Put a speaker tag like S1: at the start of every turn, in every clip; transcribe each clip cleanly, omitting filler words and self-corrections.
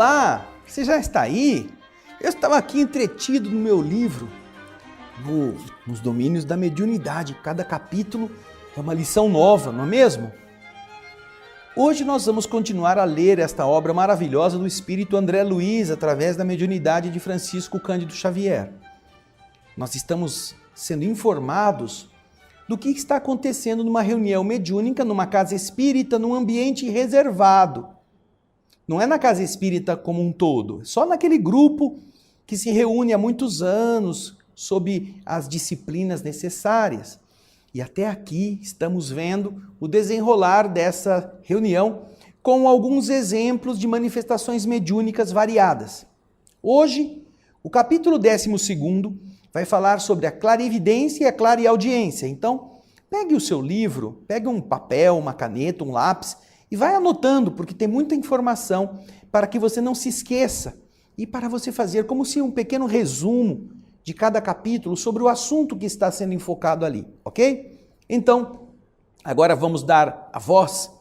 S1: Olá, você já está aí? Eu estava aqui entretido no meu livro, nos domínios da mediunidade. Cada capítulo é uma lição nova, não é mesmo? Hoje nós vamos continuar a ler esta obra maravilhosa do Espírito André Luiz através da mediunidade de Francisco Cândido Xavier. Nós estamos sendo informados do que está acontecendo numa reunião mediúnica, numa casa espírita, num ambiente reservado. Não é na casa espírita como um todo, é só naquele grupo que se reúne há muitos anos sob as disciplinas necessárias. E até aqui estamos vendo o desenrolar dessa reunião com alguns exemplos de manifestações mediúnicas variadas. Hoje, o capítulo 12º vai falar sobre a clarividência e a clareaudiência. Então, pegue o seu livro, pegue um papel, uma caneta, um lápis e vai anotando, porque tem muita informação para que você não se esqueça e para você fazer como se um pequeno resumo de cada capítulo sobre o assunto que está sendo enfocado ali, ok? Então, agora vamos dar a voz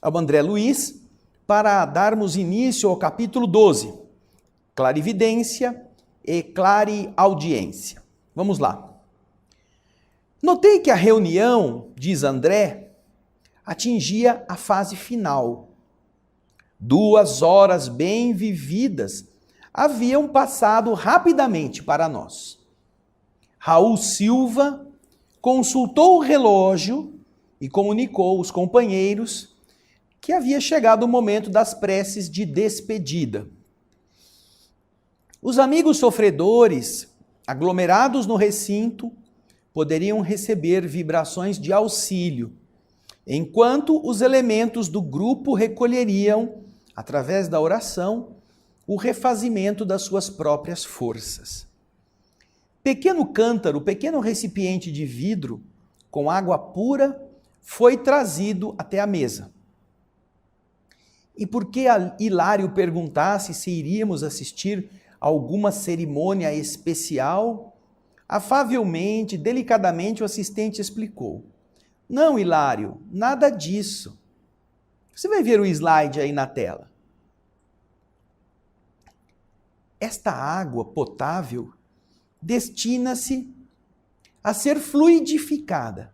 S1: ao André Luiz para darmos início ao capítulo 12, clarividência e clareaudiência. Vamos lá. Notei que a reunião, diz André, atingia a fase final. 2 horas bem vividas haviam passado rapidamente para nós. Raul Silva consultou o relógio e comunicou aos companheiros que havia chegado o momento das preces de despedida. Os amigos sofredores, aglomerados no recinto, poderiam receber vibrações de auxílio, enquanto os elementos do grupo recolheriam, através da oração, o refazimento das suas próprias forças. Pequeno cântaro, pequeno recipiente de vidro com água pura foi trazido até a mesa. E porque Hilário perguntasse se iríamos assistir a alguma cerimônia especial, afavelmente, delicadamente, o assistente explicou: "Não, Hilário, nada disso. Você vai ver o slide aí na tela. Esta água potável destina-se a ser fluidificada.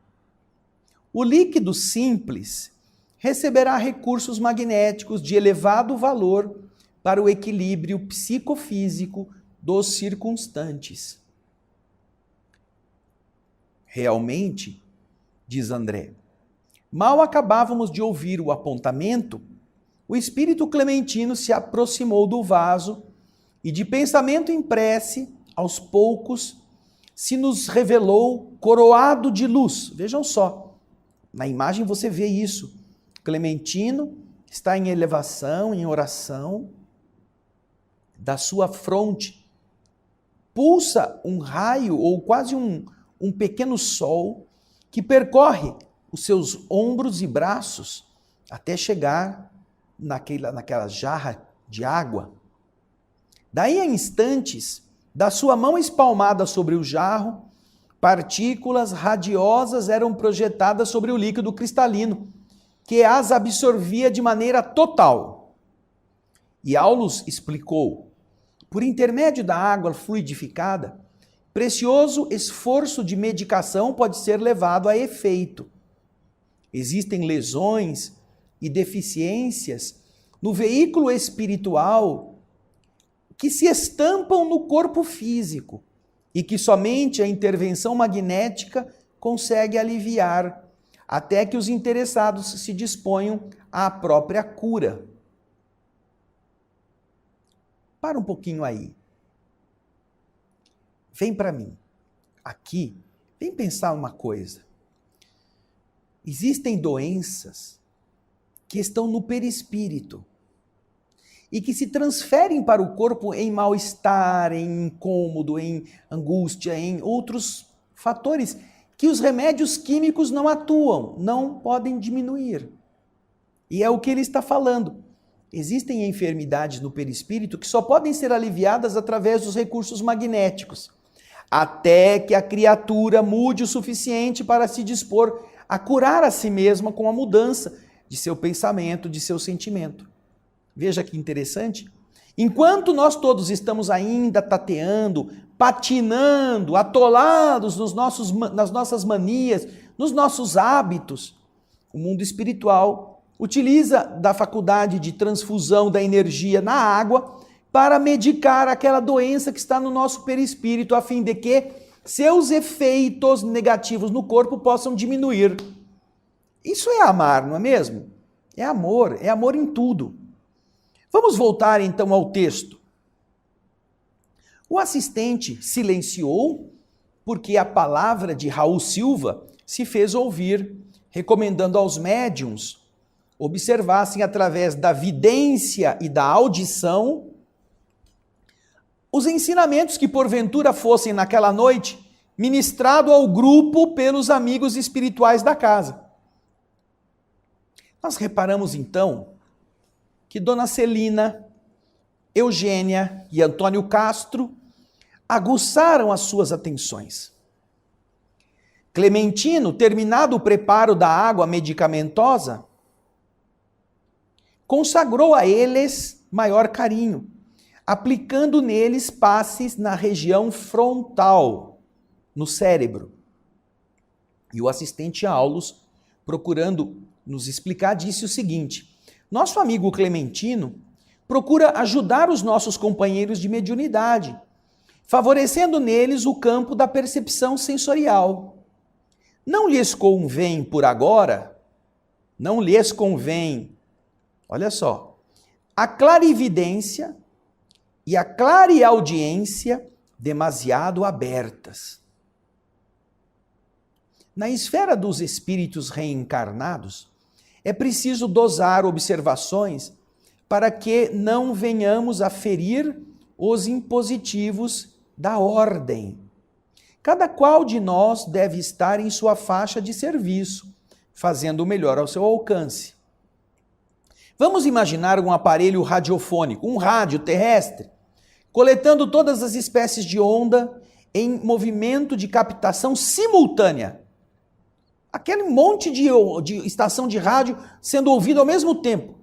S1: O líquido simples receberá recursos magnéticos de elevado valor para o equilíbrio psicofísico dos circunstantes." Realmente, diz André, mal acabávamos de ouvir o apontamento, o espírito clementino se aproximou do vaso e, de pensamento em prece, aos poucos, se nos revelou coroado de luz. Vejam só, na imagem você vê isso. Clementino está em elevação, em oração, da sua fronte pulsa um raio ou quase um pequeno sol que percorre os seus ombros e braços até chegar naquela jarra de água. Daí a instantes, da sua mão espalmada sobre o jarro, partículas radiosas eram projetadas sobre o líquido cristalino, que as absorvia de maneira total. E Aulus explicou: por intermédio da água fluidificada, precioso esforço de medicação pode ser levado a efeito. Existem lesões e deficiências no veículo espiritual que se estampam no corpo físico e que somente a intervenção magnética consegue aliviar, até que os interessados se disponham à própria cura. Para um pouquinho aí. Vem para mim, aqui, vem pensar uma coisa. Existem doenças que estão no perispírito e que se transferem para o corpo em mal-estar, em incômodo, em angústia, em outros fatores que os remédios químicos não atuam, não podem diminuir. E é o que ele está falando. Existem enfermidades no perispírito que só podem ser aliviadas através dos recursos magnéticos, até que a criatura mude o suficiente para se dispor a curar a si mesma com a mudança de seu pensamento, de seu sentimento. Veja que interessante. Enquanto nós todos estamos ainda tateando, patinando, atolados nas nossas manias, nos nossos hábitos, o mundo espiritual utiliza da faculdade de transfusão da energia na água para medicar aquela doença que está no nosso perispírito, a fim de que seus efeitos negativos no corpo possam diminuir. Isso é amar, não é mesmo? É amor em tudo. Vamos voltar então ao texto. O assistente silenciou porque a palavra de Raul Silva se fez ouvir, recomendando aos médiuns observassem através da vidência e da audição os ensinamentos que porventura fossem naquela noite ministrado ao grupo pelos amigos espirituais da casa. Nós reparamos então que Dona Celina, Eugênia e Antônio Castro aguçaram as suas atenções. Clementino, terminado o preparo da água medicamentosa, consagrou a eles maior carinho, aplicando neles passes na região frontal, no cérebro. E o assistente Aulus, procurando nos explicar, disse o seguinte: nosso amigo Clementino procura ajudar os nossos companheiros de mediunidade, favorecendo neles o campo da percepção sensorial. Não lhes convém por agora, olha só, a clarividência e a clareaudiência demasiado abertas. Na esfera dos espíritos reencarnados, é preciso dosar observações para que não venhamos a ferir os impositivos da ordem. Cada qual de nós deve estar em sua faixa de serviço, fazendo o melhor ao seu alcance. Vamos imaginar um aparelho radiofônico, um rádio terrestre, coletando todas as espécies de onda em movimento de captação simultânea. Aquele monte de estação de rádio sendo ouvido ao mesmo tempo.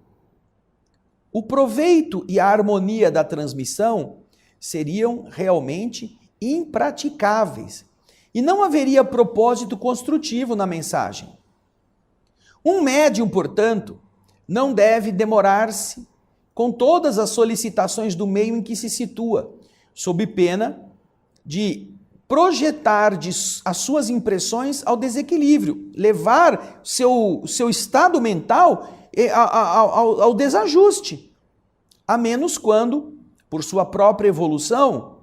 S1: O proveito e a harmonia da transmissão seriam realmente impraticáveis e não haveria propósito construtivo na mensagem. Um médium, portanto, não deve demorar-se com todas as solicitações do meio em que se situa, sob pena de projetar as suas impressões ao desequilíbrio, levar seu estado mental ao desajuste, a menos quando, por sua própria evolução,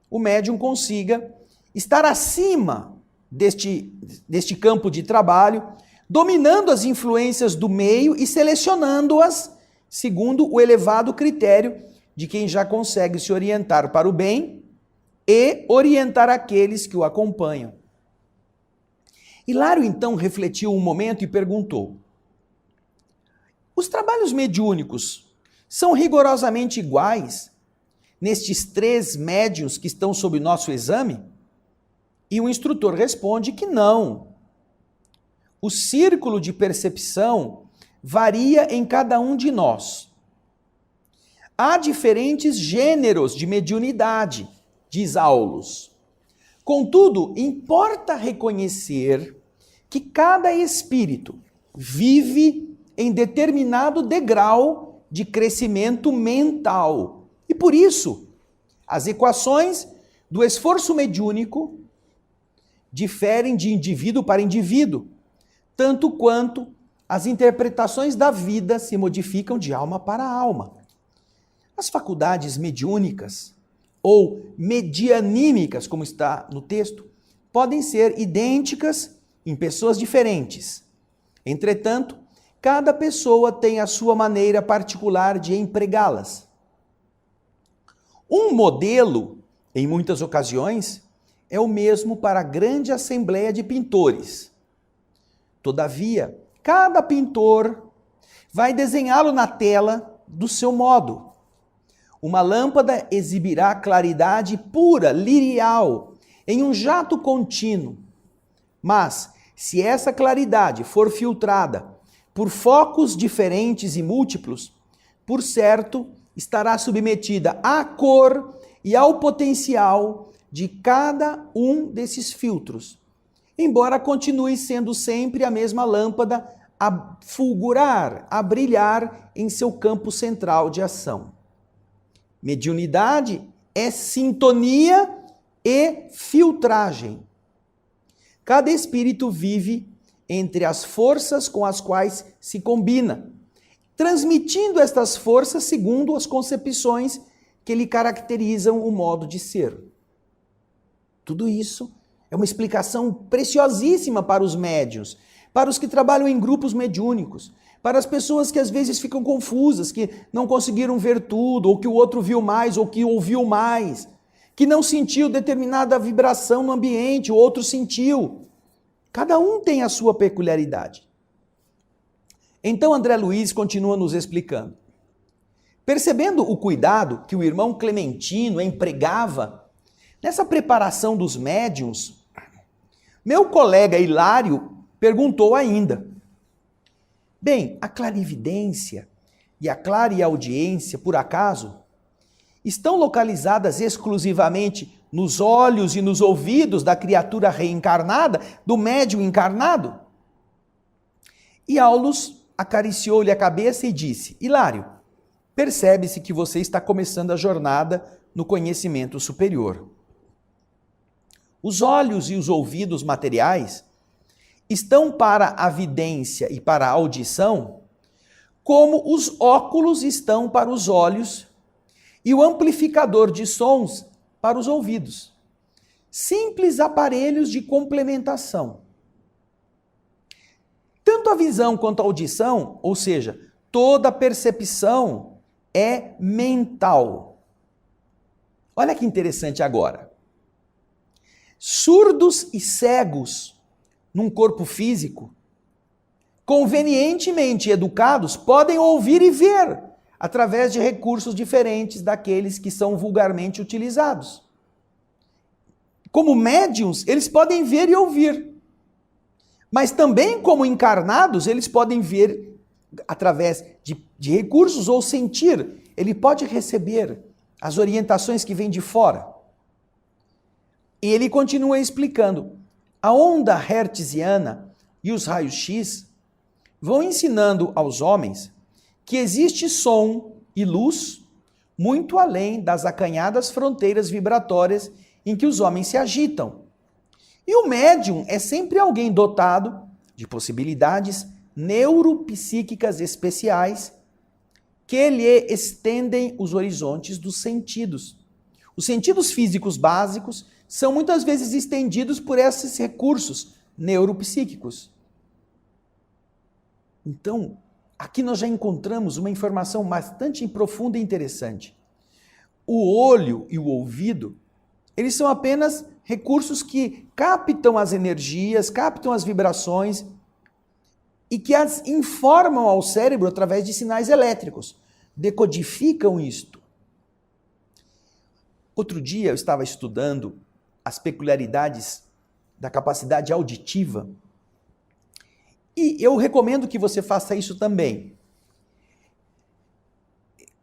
S1: o médium consiga estar acima deste campo de trabalho, dominando as influências do meio e selecionando-as segundo o elevado critério de quem já consegue se orientar para o bem e orientar aqueles que o acompanham. Hilário então refletiu um momento e perguntou: os trabalhos mediúnicos são rigorosamente iguais nestes 3 médiuns que estão sob nosso exame? E o instrutor responde que não. O círculo de percepção varia em cada um de nós. Há diferentes gêneros de mediunidade, diz Aulus. Contudo, importa reconhecer que cada espírito vive em determinado degrau de crescimento mental. E por isso, as equações do esforço mediúnico diferem de indivíduo para indivíduo, tanto quanto as interpretações da vida se modificam de alma para alma. As faculdades mediúnicas ou medianímicas, como está no texto, podem ser idênticas em pessoas diferentes. Entretanto, cada pessoa tem a sua maneira particular de empregá-las. Um modelo, em muitas ocasiões, é o mesmo para a grande assembleia de pintores. Todavia, cada pintor vai desenhá-lo na tela do seu modo. Uma lâmpada exibirá claridade pura, lirial, em um jato contínuo. Mas, se essa claridade for filtrada por focos diferentes e múltiplos, por certo, estará submetida à cor e ao potencial de cada um desses filtros, embora continue sendo sempre a mesma lâmpada a fulgurar, a brilhar em seu campo central de ação. Mediunidade é sintonia e filtragem. Cada espírito vive entre as forças com as quais se combina, transmitindo estas forças segundo as concepções que lhe caracterizam o modo de ser. Tudo isso é uma explicação preciosíssima para os médiuns, para os que trabalham em grupos mediúnicos, para as pessoas que às vezes ficam confusas, que não conseguiram ver tudo, ou que o outro viu mais, ou que ouviu mais, que não sentiu determinada vibração no ambiente, o outro sentiu. Cada um tem a sua peculiaridade. Então André Luiz continua nos explicando. Percebendo o cuidado que o irmão Clementino empregava nessa preparação dos médiuns, meu colega Hilário perguntou ainda: bem, a clarividência e a clareaudiência, por acaso, estão localizadas exclusivamente nos olhos e nos ouvidos da criatura reencarnada, do médium encarnado? E Aulus acariciou-lhe a cabeça e disse: Hilário, percebe-se que você está começando a jornada no conhecimento superior. Os olhos e os ouvidos materiais estão para a vidência e para a audição como os óculos estão para os olhos e o amplificador de sons para os ouvidos. Simples aparelhos de complementação. Tanto a visão quanto a audição, ou seja, toda percepção é mental. Olha que interessante agora. Surdos e cegos num corpo físico, convenientemente educados, podem ouvir e ver através de recursos diferentes daqueles que são vulgarmente utilizados. Como médiuns, eles podem ver e ouvir. Mas também como encarnados, eles podem ver através de recursos ou sentir. Ele pode receber as orientações que vêm de fora. E ele continua explicando. A onda hertziana e os raios-x vão ensinando aos homens que existe som e luz muito além das acanhadas fronteiras vibratórias em que os homens se agitam. E o médium é sempre alguém dotado de possibilidades neuropsíquicas especiais que lhe estendem os horizontes dos sentidos. Os sentidos físicos básicos são muitas vezes estendidos por esses recursos neuropsíquicos. Então, aqui nós já encontramos uma informação bastante profunda e interessante. O olho e o ouvido, eles são apenas recursos que captam as energias, captam as vibrações e que as informam ao cérebro através de sinais elétricos, decodificam isto. Outro dia eu estava estudando as peculiaridades da capacidade auditiva e eu recomendo que você faça isso também.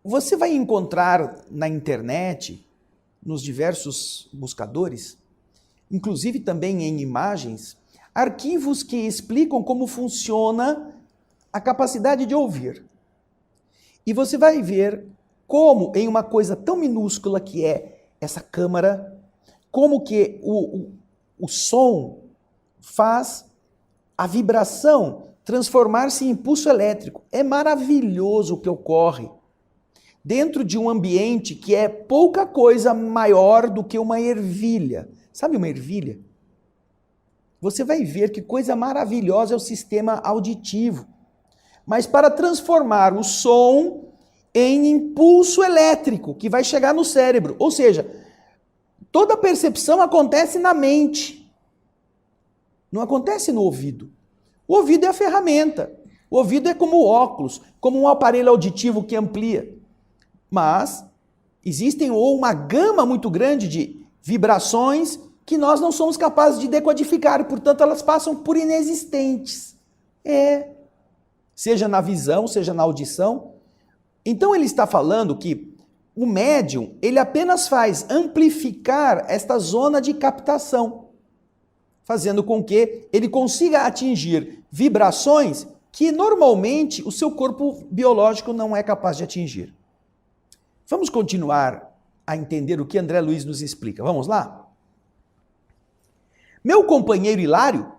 S1: Você vai encontrar na internet, nos diversos buscadores, inclusive também em imagens, arquivos que explicam como funciona a capacidade de ouvir. E você vai ver como em uma coisa tão minúscula que é essa câmara, como que o som faz a vibração transformar-se em impulso elétrico. É maravilhoso o que ocorre dentro de um ambiente que é pouca coisa maior do que uma ervilha. Sabe uma ervilha? Você vai ver que coisa maravilhosa é o sistema auditivo. Mas para transformar o som em impulso elétrico que vai chegar no cérebro. Ou seja, toda percepção acontece na mente. Não acontece no ouvido. O ouvido é a ferramenta. O ouvido é como óculos, como um aparelho auditivo que amplia. Mas existem uma gama muito grande de vibrações que nós não somos capazes de decodificar, portanto elas passam por inexistentes. Seja na visão, seja na audição, Então ele está falando que o médium, ele apenas faz amplificar esta zona de captação, fazendo com que ele consiga atingir vibrações que normalmente o seu corpo biológico não é capaz de atingir. Vamos continuar a entender o que André Luiz nos explica. Vamos lá? Meu companheiro Hilário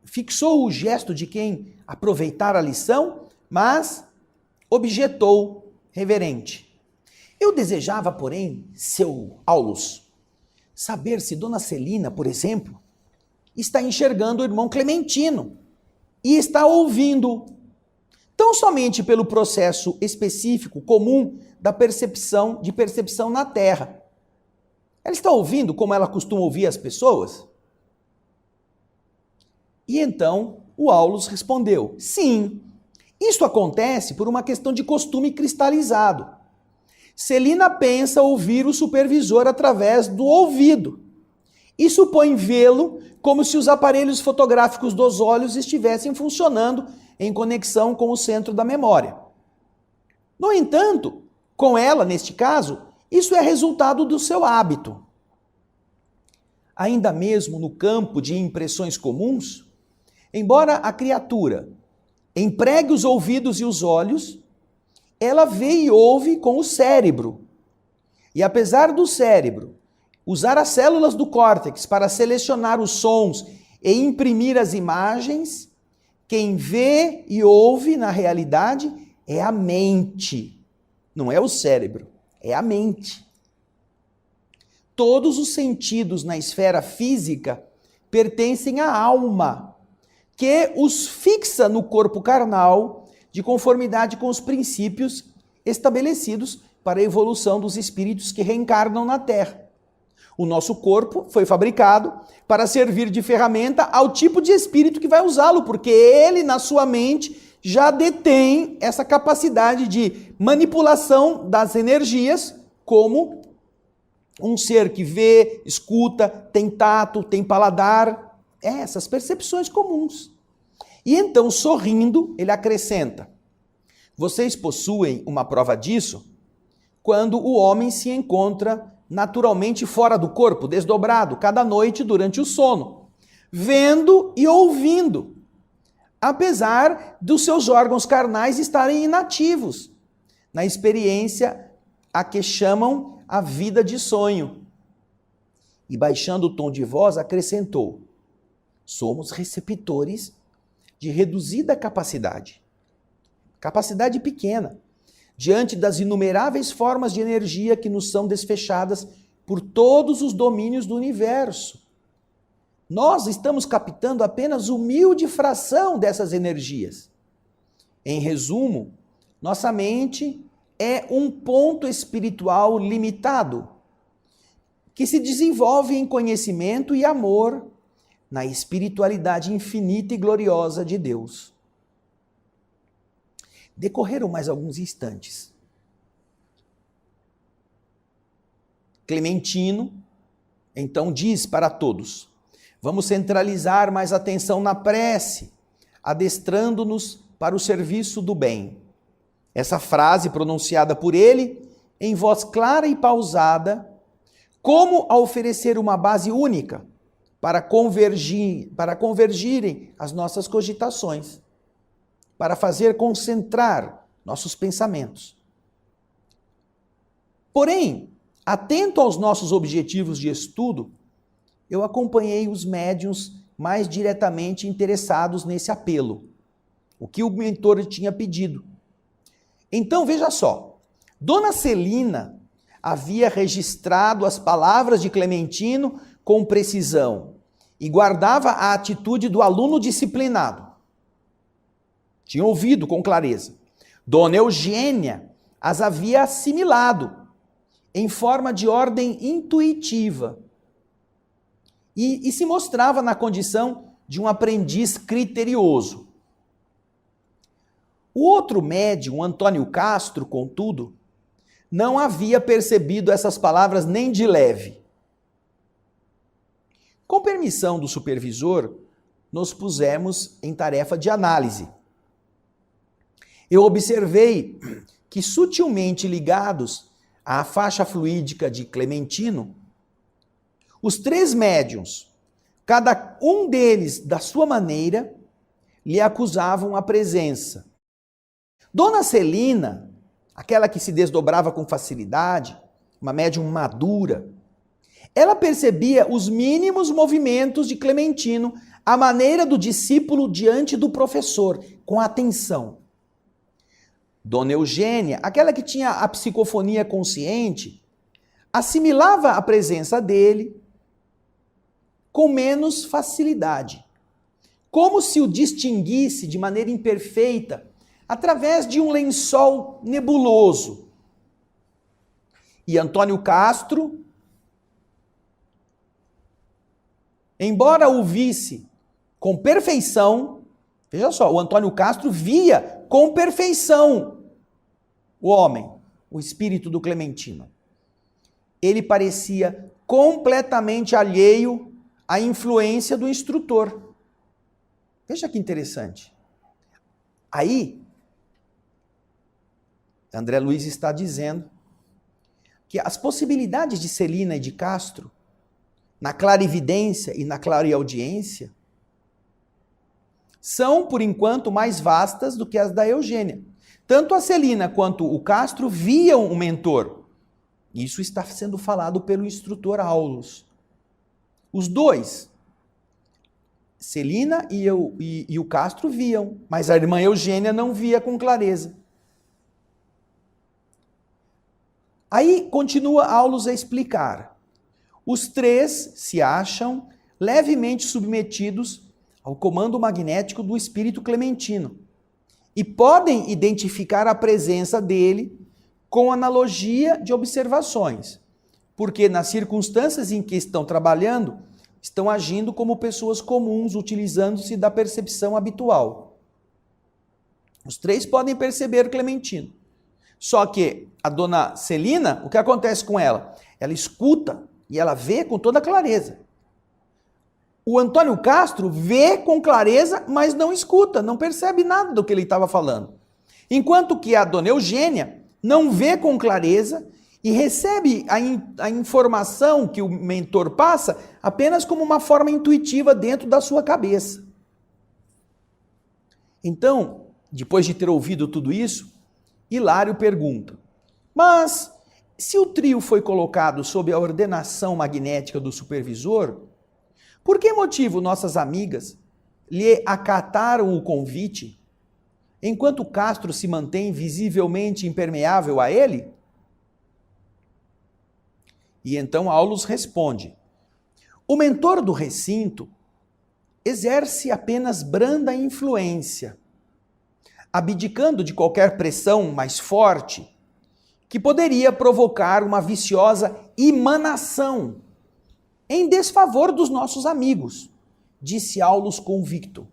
S1: fixou o gesto de quem aproveitara a lição, mas objetou reverente. Eu desejava, porém, seu Aulus, saber se Dona Celina, por exemplo, está enxergando o irmão Clementino e está ouvindo, tão somente pelo processo específico comum da percepção na Terra. Ela está ouvindo como ela costuma ouvir as pessoas? E então o Aulus respondeu: sim, isso acontece por uma questão de costume cristalizado. Celina pensa ouvir o supervisor através do ouvido e supõe vê-lo como se os aparelhos fotográficos dos olhos estivessem funcionando em conexão com o centro da memória. No entanto, com ela, neste caso, isso é resultado do seu hábito. Ainda mesmo no campo de impressões comuns, embora a criatura empregue os ouvidos e os olhos, ela vê e ouve com o cérebro. E apesar do cérebro usar as células do córtex para selecionar os sons e imprimir as imagens, quem vê e ouve na realidade é a mente. Não é o cérebro, é a mente. Todos os sentidos na esfera física pertencem à alma, que os fixa no corpo carnal de conformidade com os princípios estabelecidos para a evolução dos espíritos que reencarnam na Terra. O nosso corpo foi fabricado para servir de ferramenta ao tipo de espírito que vai usá-lo, porque ele, na sua mente, já detém essa capacidade de manipulação das energias como um ser que vê, escuta, tem tato, tem paladar, essas percepções comuns. E então, sorrindo, ele acrescenta: vocês possuem uma prova disso quando o homem se encontra naturalmente fora do corpo, desdobrado, cada noite durante o sono, vendo e ouvindo, apesar dos seus órgãos carnais estarem inativos, na experiência a que chamam a vida de sonho. E baixando o tom de voz, acrescentou: somos receptores de reduzida capacidade pequena, diante das inumeráveis formas de energia que nos são desfechadas por todos os domínios do universo. Nós estamos captando apenas humilde fração dessas energias. Em resumo, nossa mente é um ponto espiritual limitado, que se desenvolve em conhecimento e amor na espiritualidade infinita e gloriosa de Deus. Decorreram mais alguns instantes. Clementino, então, diz para todos: vamos centralizar mais atenção na prece, adestrando-nos para o serviço do bem. Essa frase, pronunciada por ele, em voz clara e pausada, como a oferecer uma base única para convergirem as nossas cogitações, para fazer concentrar nossos pensamentos. Porém, atento aos nossos objetivos de estudo, eu acompanhei os médiuns mais diretamente interessados nesse apelo, o que o mentor tinha pedido. Então, veja só, Dona Celina havia registrado as palavras de Clementino com precisão e guardava a atitude do aluno disciplinado. Tinha ouvido com clareza. Dona Eugênia as havia assimilado em forma de ordem intuitiva e se mostrava na condição de um aprendiz criterioso. O outro médium, Antônio Castro, contudo, não havia percebido essas palavras nem de leve. Com permissão do supervisor, nos pusemos em tarefa de análise. Eu observei que sutilmente ligados à faixa fluídica de Clementino, os 3 médiuns, cada um deles da sua maneira, lhe acusavam a presença. Dona Celina, aquela que se desdobrava com facilidade, uma médium madura, ela percebia os mínimos movimentos de Clementino, à maneira do discípulo diante do professor, com atenção. Dona Eugênia, aquela que tinha a psicofonia consciente, assimilava a presença dele com menos facilidade, como se o distinguisse de maneira imperfeita através de um lençol nebuloso. E Antônio Castro, embora o visse com perfeição, veja só, o Antônio Castro via com perfeição o homem, o espírito do Clementino. Ele parecia completamente alheio à influência do instrutor. Veja que interessante. Aí, André Luiz está dizendo que as possibilidades de Celina e de Castro, na clarividência e na clareaudiência, são, por enquanto, mais vastas do que as da Eugênia. Tanto a Celina quanto o Castro viam o mentor. Isso está sendo falado pelo instrutor Aulus. Os dois, Celina e o Castro viam, mas a irmã Eugênia não via com clareza. Aí continua Aulus a explicar. Os 3 se acham levemente submetidos ao comando magnético do espírito clementino e podem identificar a presença dele com analogia de observações, porque nas circunstâncias em que estão trabalhando, estão agindo como pessoas comuns, utilizando-se da percepção habitual. Os 3 podem perceber Clementino. Só que a dona Celina, o que acontece com ela? Ela escuta e ela vê com toda clareza. O Antônio Castro vê com clareza, mas não escuta, não percebe nada do que ele estava falando. Enquanto que a dona Eugênia não vê com clareza e recebe a informação que o mentor passa apenas como uma forma intuitiva dentro da sua cabeça. Então, depois de ter ouvido tudo isso, Hilário pergunta: mas se o trio foi colocado sob a ordenação magnética do supervisor, por que motivo nossas amigas lhe acataram o convite, enquanto Castro se mantém visivelmente impermeável a ele? E então Aulus responde: o mentor do recinto exerce apenas branda influência, abdicando de qualquer pressão mais forte que poderia provocar uma viciosa emanação em desfavor dos nossos amigos, disse Aulus convicto.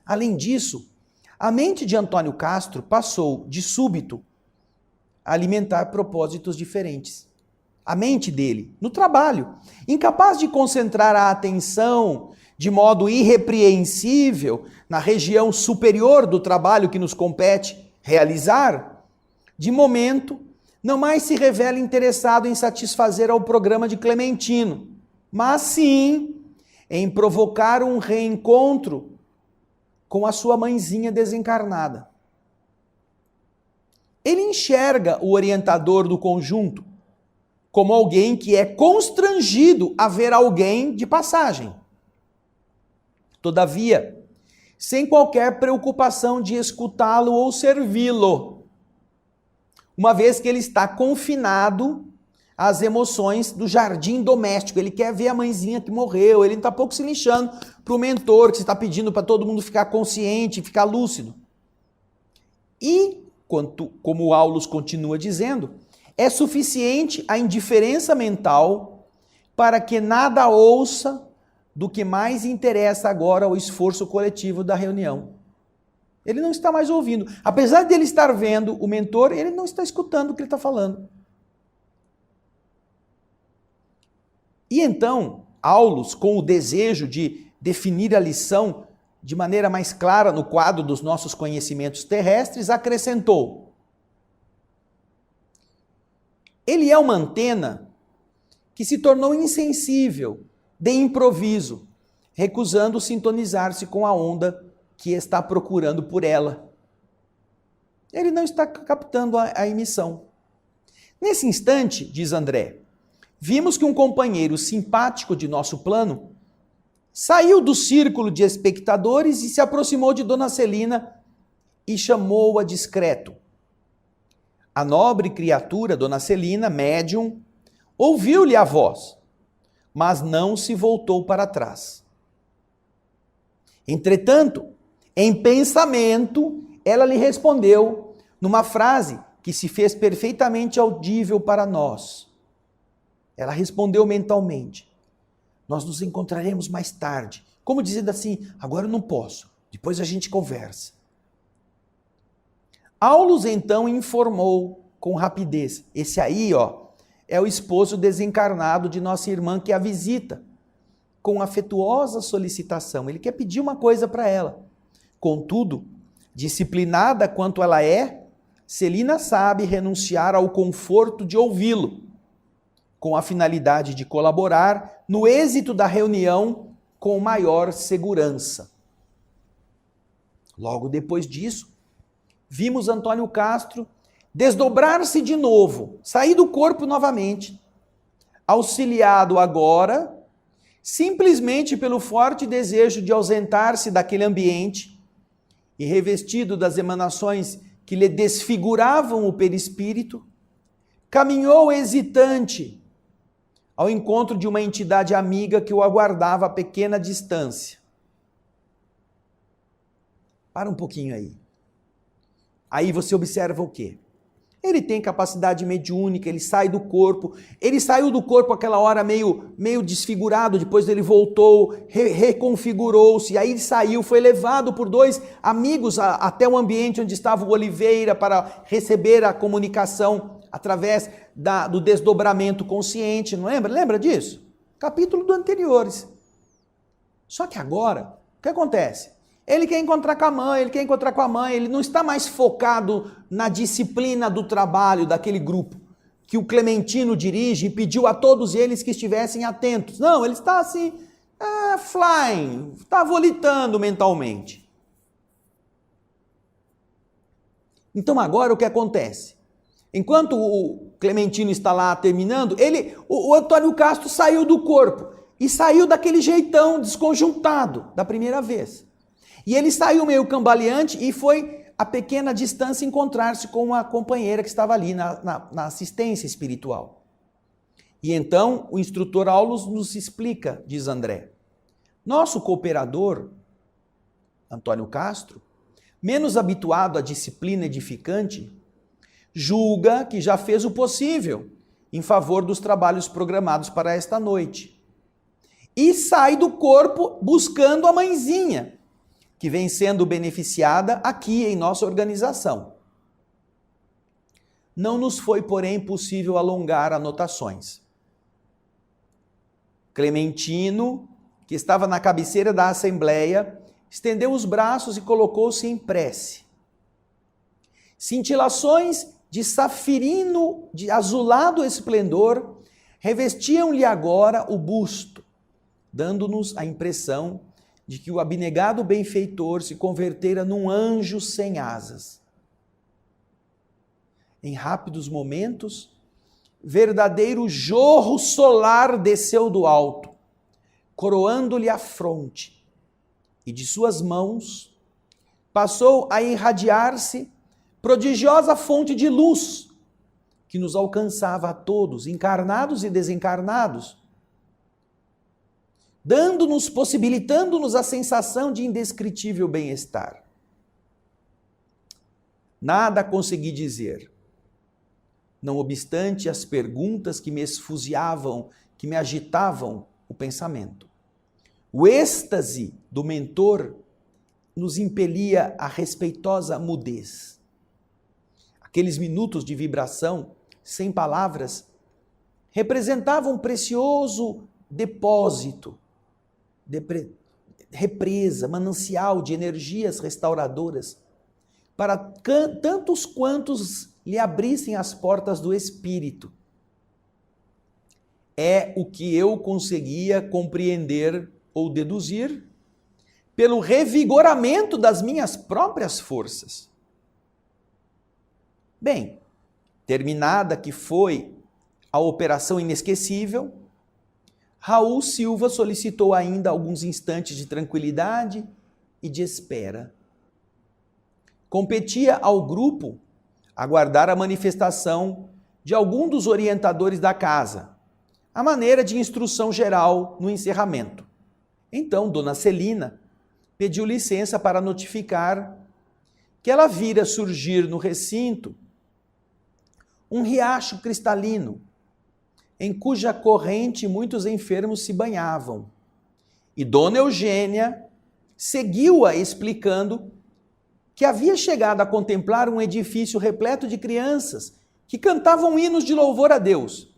S1: Além disso, a mente de Antônio Castro passou, de súbito, a alimentar propósitos diferentes. A mente dele, no trabalho, incapaz de concentrar a atenção de modo irrepreensível na região superior do trabalho que nos compete realizar, de momento, não mais se revela interessado em satisfazer ao programa de Clementino, mas sim em provocar um reencontro com a sua mãezinha desencarnada. Ele enxerga o orientador do conjunto como alguém que é constrangido a ver alguém de passagem. Todavia, sem qualquer preocupação de escutá-lo ou servi-lo, uma vez que ele está confinado às emoções do jardim doméstico. Ele quer ver a mãezinha que morreu, ele está pouco se lixando para o mentor, que está pedindo para todo mundo ficar consciente, ficar lúcido. E, como Aulus continua dizendo, é suficiente a indiferença mental para que nada ouça do que mais interessa agora ao esforço coletivo da reunião. Ele não está mais ouvindo. Apesar de ele estar vendo o mentor, ele não está escutando o que ele está falando. E então, Aulus, com o desejo de definir a lição de maneira mais clara no quadro dos nossos conhecimentos terrestres, acrescentou: ele é uma antena que se tornou insensível de improviso, recusando sintonizar-se com a onda que está procurando por ela. Ele não está captando a emissão. Nesse instante, diz André, vimos que um companheiro simpático de nosso plano saiu do círculo de espectadores e se aproximou de Dona Celina e chamou-a discreto. A nobre criatura, Dona Celina, médium, ouviu-lhe a voz, mas não se voltou para trás. Entretanto, em pensamento, ela lhe respondeu numa frase que se fez perfeitamente audível para nós. Ela respondeu mentalmente: nós nos encontraremos mais tarde. Como dizendo assim, agora eu não posso, depois a gente conversa. Aulus então informou com rapidez: esse aí, é o esposo desencarnado de nossa irmã que a visita, com afetuosa solicitação. Ele quer pedir uma coisa para ela. Contudo, disciplinada quanto ela é, Celina sabe renunciar ao conforto de ouvi-lo, com a finalidade de colaborar no êxito da reunião com maior segurança. Logo depois disso, vimos Antônio Castro desdobrar-se de novo, sair do corpo novamente, auxiliado agora simplesmente pelo forte desejo de ausentar-se daquele ambiente e revestido das emanações que lhe desfiguravam o perispírito, caminhou hesitante ao encontro de uma entidade amiga que o aguardava a pequena distância. Para um pouquinho aí. Aí você observa o quê? Ele tem capacidade mediúnica, ele sai do corpo. Ele saiu do corpo aquela hora meio desfigurado, depois ele voltou, reconfigurou-se, aí ele saiu, foi levado por dois amigos até o ambiente onde estava o Oliveira para receber a comunicação através do desdobramento consciente, não lembra? Lembra disso? Capítulo do anteriores. Só que agora, o que acontece? Ele quer encontrar com a mãe, ele não está mais focado na disciplina do trabalho daquele grupo que o Clementino dirige e pediu a todos eles que estivessem atentos. Não, ele está assim, flying, está volitando mentalmente. Então agora o que acontece? Enquanto o Clementino está lá terminando, o Antônio Castro saiu do corpo e saiu daquele jeitão desconjuntado da primeira vez. E ele saiu meio cambaleante e foi a pequena distância encontrar-se com uma companheira que estava ali na assistência espiritual. E então o instrutor Aulus nos explica, diz André, nosso cooperador, Antônio Castro, menos habituado à disciplina edificante, julga que já fez o possível em favor dos trabalhos programados para esta noite. E sai do corpo buscando a mãezinha, que vem sendo beneficiada aqui em nossa organização. Não nos foi, porém, possível alongar anotações. Clementino, que estava na cabeceira da assembleia, estendeu os braços e colocou-se em prece. Cintilações de safirino, de azulado esplendor, revestiam-lhe agora o busto, dando-nos a impressão de que o abnegado benfeitor se convertera num anjo sem asas. Em rápidos momentos, verdadeiro jorro solar desceu do alto, coroando-lhe a fronte, e de suas mãos passou a irradiar-se prodigiosa fonte de luz que nos alcançava a todos, encarnados e desencarnados, possibilitando-nos a sensação de indescritível bem-estar. Nada consegui dizer, não obstante as perguntas que me esfuziavam, que me agitavam o pensamento. O êxtase do mentor nos impelia a respeitosa mudez. Aqueles minutos de vibração, sem palavras, representavam um precioso depósito represa, manancial de energias restauradoras para tantos quantos lhe abrissem as portas do Espírito. É o que eu conseguia compreender ou deduzir pelo revigoramento das minhas próprias forças. Bem, terminada que foi a operação inesquecível, Raul Silva solicitou ainda alguns instantes de tranquilidade e de espera. Competia ao grupo aguardar a manifestação de algum dos orientadores da casa, a maneira de instrução geral no encerramento. Então, Dona Celina pediu licença para notificar que ela vira surgir no recinto um riacho cristalino, em cuja corrente muitos enfermos se banhavam. E Dona Eugênia seguiu-a explicando que havia chegado a contemplar um edifício repleto de crianças que cantavam hinos de louvor a Deus.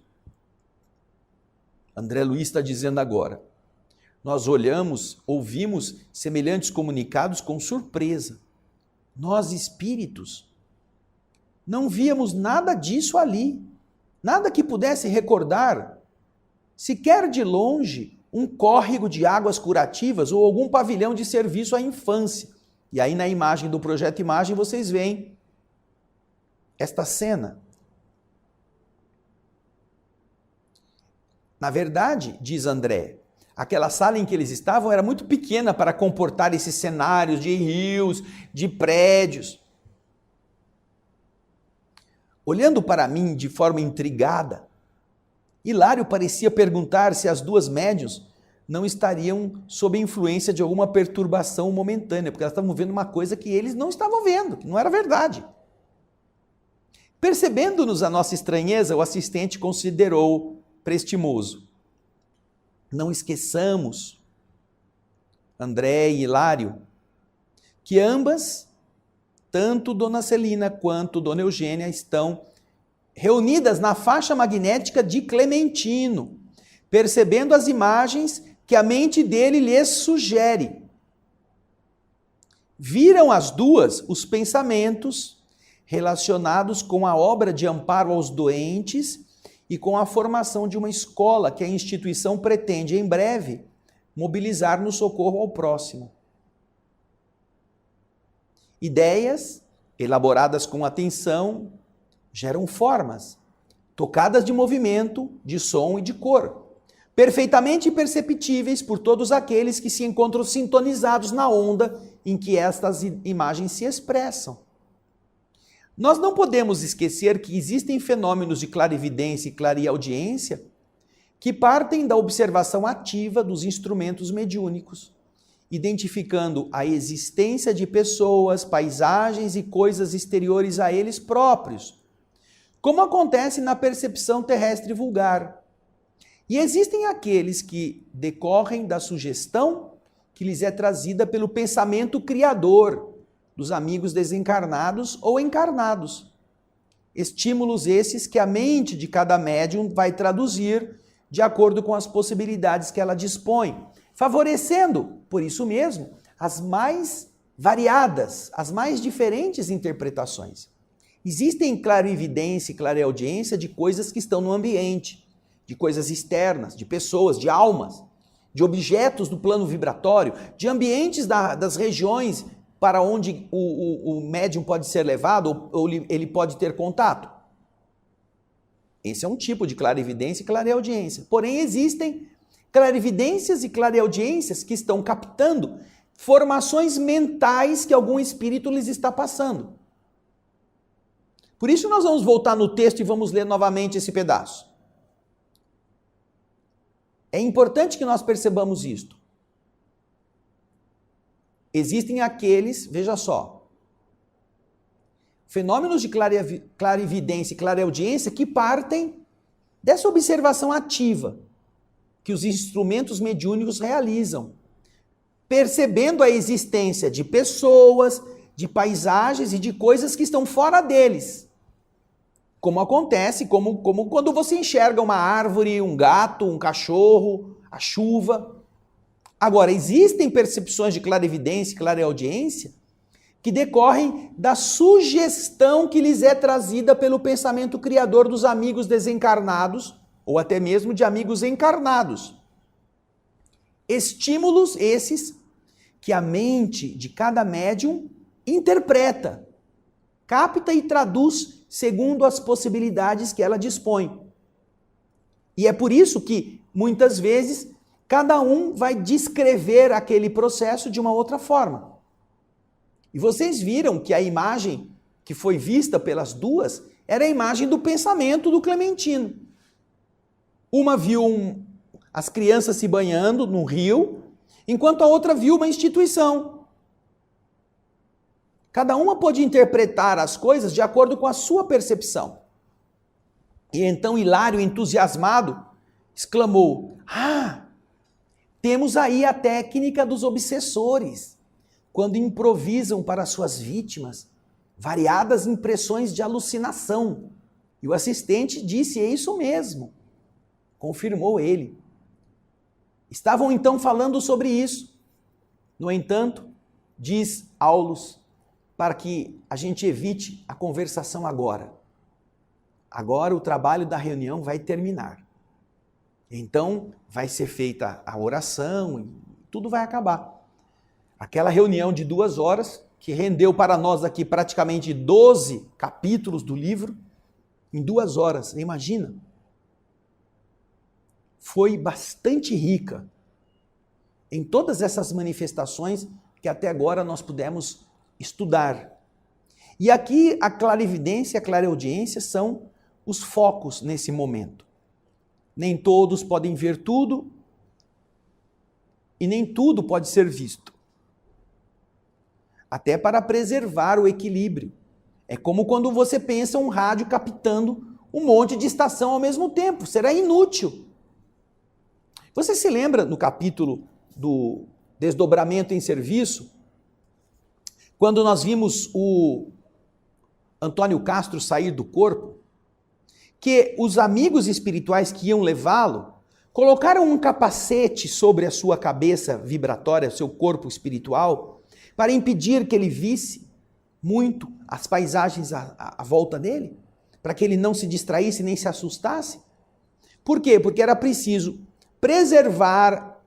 S1: André Luiz está dizendo agora: nós olhamos, ouvimos semelhantes comunicados com surpresa. Nós, espíritos, não víamos nada disso ali, nada que pudesse recordar, sequer de longe, um córrego de águas curativas ou algum pavilhão de serviço à infância. E aí na imagem do Projeto Imagem vocês veem esta cena. Na verdade, diz André, aquela sala em que eles estavam era muito pequena para comportar esses cenários de rios, de prédios. Olhando para mim de forma intrigada, Hilário parecia perguntar se as duas médiuns não estariam sob influência de alguma perturbação momentânea, porque elas estavam vendo uma coisa que eles não estavam vendo, que não era verdade. Percebendo-nos a nossa estranheza, o assistente considerou prestimoso: não esqueçamos, André e Hilário, que ambas, tanto Dona Celina quanto Dona Eugênia, estão reunidas na faixa magnética de Clementino, percebendo as imagens que a mente dele lhes sugere. Viram as duas os pensamentos relacionados com a obra de amparo aos doentes e com a formação de uma escola que a instituição pretende, em breve, mobilizar no socorro ao próximo. Ideias, elaboradas com atenção, geram formas, tocadas de movimento, de som e de cor, perfeitamente perceptíveis por todos aqueles que se encontram sintonizados na onda em que estas imagens se expressam. Nós não podemos esquecer que existem fenômenos de clarividência e clareaudiência que partem da observação ativa dos instrumentos mediúnicos, identificando a existência de pessoas, paisagens e coisas exteriores a eles próprios, como acontece na percepção terrestre vulgar. E existem aqueles que decorrem da sugestão que lhes é trazida pelo pensamento criador dos amigos desencarnados ou encarnados. Estímulos esses que a mente de cada médium vai traduzir de acordo com as possibilidades que ela dispõe, favorecendo, por isso mesmo, as mais variadas, as mais diferentes interpretações. Existem clarividência e clareaudiência de coisas que estão no ambiente, de coisas externas, de pessoas, de almas, de objetos do plano vibratório, de ambientes das regiões para onde o médium pode ser levado ou ele pode ter contato. Esse é um tipo de clarividência e clareaudiência. Porém, existem clarividências e clareaudiências que estão captando formações mentais que algum espírito lhes está passando. Por isso nós vamos voltar no texto e vamos ler novamente esse pedaço. É importante que nós percebamos isto. Existem aqueles, veja só, fenômenos de clarividência e clareaudiência que partem dessa observação ativa que os instrumentos mediúnicos realizam, percebendo a existência de pessoas, de paisagens e de coisas que estão fora deles. Como acontece, como quando você enxerga uma árvore, um gato, um cachorro, a chuva. Agora, existem percepções de clarividência e clareaudiência que decorrem da sugestão que lhes é trazida pelo pensamento criador dos amigos desencarnados, ou até mesmo de amigos encarnados. Estímulos esses que a mente de cada médium interpreta, capta e traduz segundo as possibilidades que ela dispõe. E é por isso que, muitas vezes, cada um vai descrever aquele processo de uma outra forma. E vocês viram que a imagem que foi vista pelas duas era a imagem do pensamento do Clementino. Uma viu as crianças se banhando no rio, enquanto a outra viu uma instituição. Cada uma pôde interpretar as coisas de acordo com a sua percepção. E então Hilário, entusiasmado, exclamou: "Ah, temos aí a técnica dos obsessores, quando improvisam para suas vítimas variadas impressões de alucinação." E o assistente disse: "É isso mesmo." Confirmou ele. Estavam então falando sobre isso. No entanto, diz Aulus, para que a gente evite a conversação agora. Agora o trabalho da reunião vai terminar. Então vai ser feita a oração e tudo vai acabar. Aquela reunião de 2 horas, que rendeu para nós aqui praticamente 12 capítulos do livro, em 2 horas, imagina. Foi bastante rica em todas essas manifestações que até agora nós pudemos estudar. E aqui a clarividência e a clareaudiência são os focos nesse momento. Nem todos podem ver tudo e nem tudo pode ser visto. Até para preservar o equilíbrio. É como quando você pensa um rádio captando um monte de estação ao mesmo tempo. Será inútil. Você se lembra no capítulo do desdobramento em serviço, quando nós vimos o Antônio Castro sair do corpo, que os amigos espirituais que iam levá-lo colocaram um capacete sobre a sua cabeça vibratória, seu corpo espiritual, para impedir que ele visse muito as paisagens à volta dele, para que ele não se distraísse nem se assustasse? Por quê? Porque era preciso preservar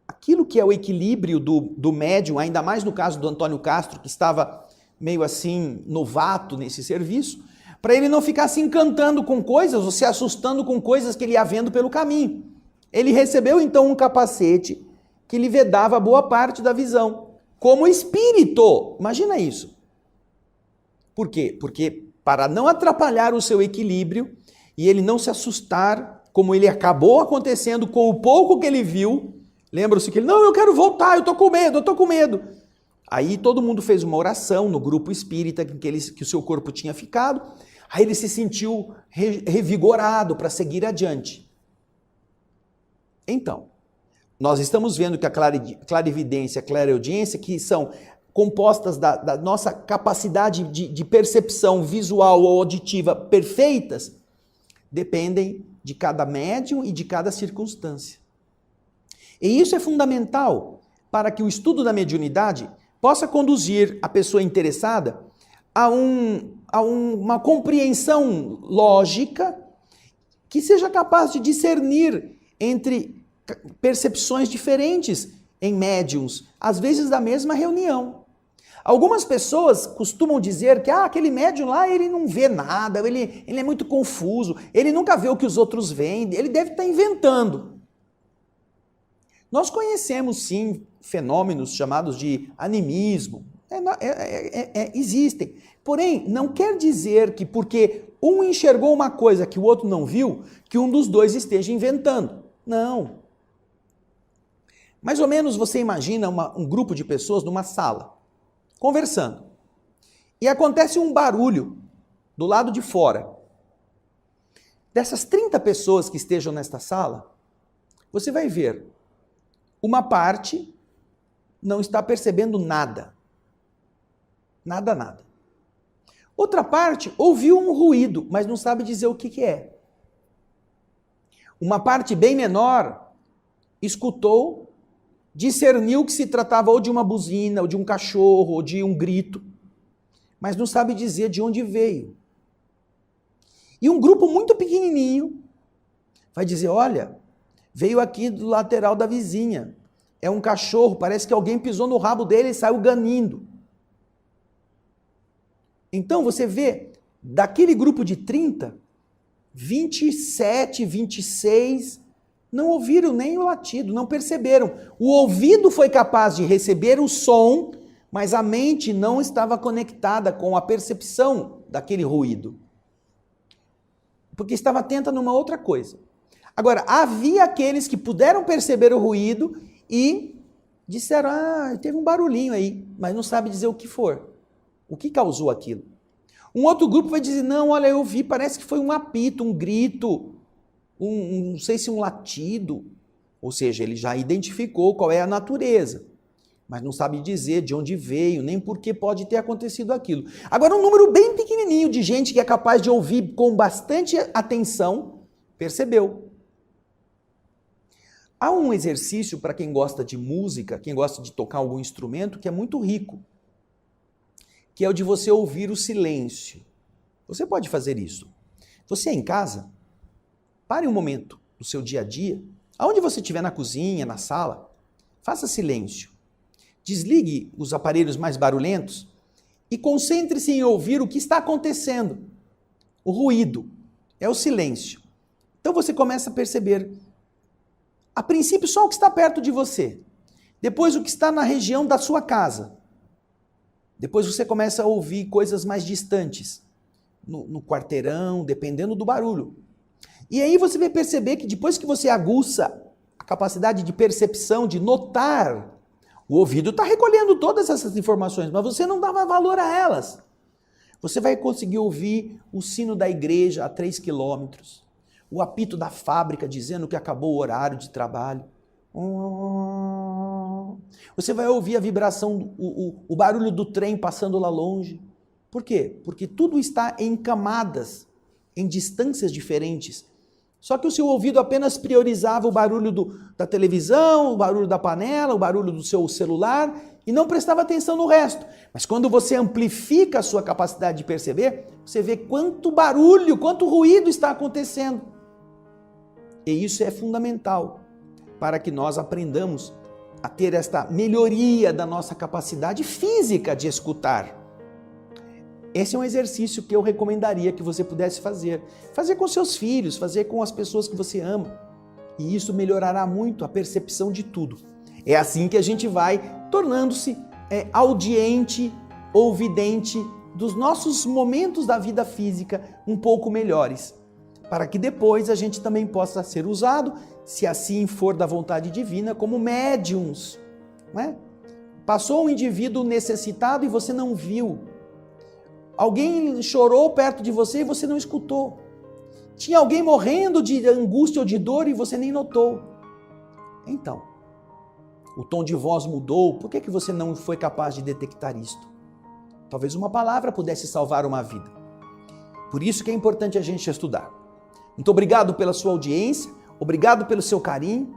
S1: aquilo que é o equilíbrio do médium, ainda mais no caso do Antônio Castro, que estava meio assim novato nesse serviço, para ele não ficar se encantando com coisas ou se assustando com coisas que ele ia vendo pelo caminho. Ele recebeu então um capacete que lhe vedava boa parte da visão, como espírito. Imagina isso. Por quê? Porque para não atrapalhar o seu equilíbrio e ele não se assustar, como ele acabou acontecendo com o pouco que ele viu, lembra-se que ele, não, eu quero voltar, eu tô com medo. Aí todo mundo fez uma oração no grupo espírita que o seu corpo tinha ficado, aí ele se sentiu revigorado para seguir adiante. Então, nós estamos vendo que a clarividência e a clareaudiência, que são compostas da nossa capacidade de percepção visual ou auditiva perfeitas, dependem de cada médium e de cada circunstância. E isso é fundamental para que o estudo da mediunidade possa conduzir a pessoa interessada a uma compreensão lógica que seja capaz de discernir entre percepções diferentes em médiuns, às vezes da mesma reunião. Algumas pessoas costumam dizer que aquele médium lá, ele não vê nada, ele é muito confuso, ele nunca vê o que os outros veem, ele deve estar inventando. Nós conhecemos sim fenômenos chamados de animismo, existem. Porém, não quer dizer que porque um enxergou uma coisa que o outro não viu, que um dos dois esteja inventando. Não. Mais ou menos você imagina um grupo de pessoas numa sala, conversando. E acontece um barulho do lado de fora. Dessas 30 pessoas que estejam nesta sala, você vai ver, uma parte não está percebendo nada. Nada. Outra parte ouviu um ruído, mas não sabe dizer o que é. Uma parte bem menor escutou discerniu que se tratava ou de uma buzina, ou de um cachorro, ou de um grito, mas não sabe dizer de onde veio. E um grupo muito pequenininho vai dizer, olha, veio aqui do lateral da vizinha, é um cachorro, parece que alguém pisou no rabo dele e saiu ganindo. Então você vê, daquele grupo de 30, 27, 26 não ouviram nem o latido, não perceberam. O ouvido foi capaz de receber o som, mas a mente não estava conectada com a percepção daquele ruído. Porque estava atenta numa outra coisa. Agora, havia aqueles que puderam perceber o ruído e disseram, teve um barulhinho aí, mas não sabe dizer o que for. O que causou aquilo? Um outro grupo vai dizer, não, olha, eu vi, parece que foi um apito, um grito, não sei se um latido. Ou seja, ele já identificou qual é a natureza, mas não sabe dizer de onde veio, nem por que pode ter acontecido aquilo. Agora, um número bem pequenininho de gente que é capaz de ouvir com bastante atenção, percebeu. Há um exercício para quem gosta de música, quem gosta de tocar algum instrumento, que é muito rico, que é o de você ouvir o silêncio. Você pode fazer isso. Você em casa, pare um momento do seu dia a dia, aonde você estiver, na cozinha, na sala, faça silêncio. Desligue os aparelhos mais barulhentos e concentre-se em ouvir o que está acontecendo. O ruído é o silêncio. Então você começa a perceber, a princípio, só o que está perto de você. Depois o que está na região da sua casa. Depois você começa a ouvir coisas mais distantes, no quarteirão, dependendo do barulho. E aí você vai perceber que depois que você aguça a capacidade de percepção, de notar, o ouvido está recolhendo todas essas informações, mas você não dava valor a elas. Você vai conseguir ouvir o sino da igreja a 3 quilômetros, o apito da fábrica dizendo que acabou o horário de trabalho. Você vai ouvir a vibração, o barulho do trem passando lá longe. Por quê? Porque tudo está em camadas, em distâncias diferentes. Só que o seu ouvido apenas priorizava o barulho da televisão, o barulho da panela, o barulho do seu celular e não prestava atenção no resto. Mas quando você amplifica a sua capacidade de perceber, você vê quanto barulho, quanto ruído está acontecendo. E isso é fundamental para que nós aprendamos a ter esta melhoria da nossa capacidade física de escutar. Esse é um exercício que eu recomendaria que você pudesse fazer. Fazer com seus filhos, fazer com as pessoas que você ama. E isso melhorará muito a percepção de tudo. É assim que a gente vai tornando-se audiente ou vidente dos nossos momentos da vida física um pouco melhores, para que depois a gente também possa ser usado, se assim for da vontade divina, como médiums. Não é? Passou um indivíduo necessitado e você não viu. Alguém chorou perto de você e você não escutou. Tinha alguém morrendo de angústia ou de dor e você nem notou. Então, o tom de voz mudou, por que você não foi capaz de detectar isto? Talvez uma palavra pudesse salvar uma vida. Por isso que é importante a gente estudar. Muito obrigado pela sua audiência, obrigado pelo seu carinho.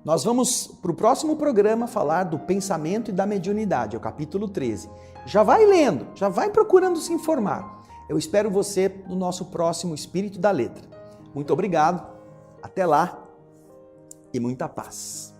S1: Nós vamos para o próximo programa falar do pensamento e da mediunidade, é o capítulo 13. Já vai lendo, já vai procurando se informar. Eu espero você no nosso próximo Espírito da Letra. Muito obrigado, até lá e muita paz.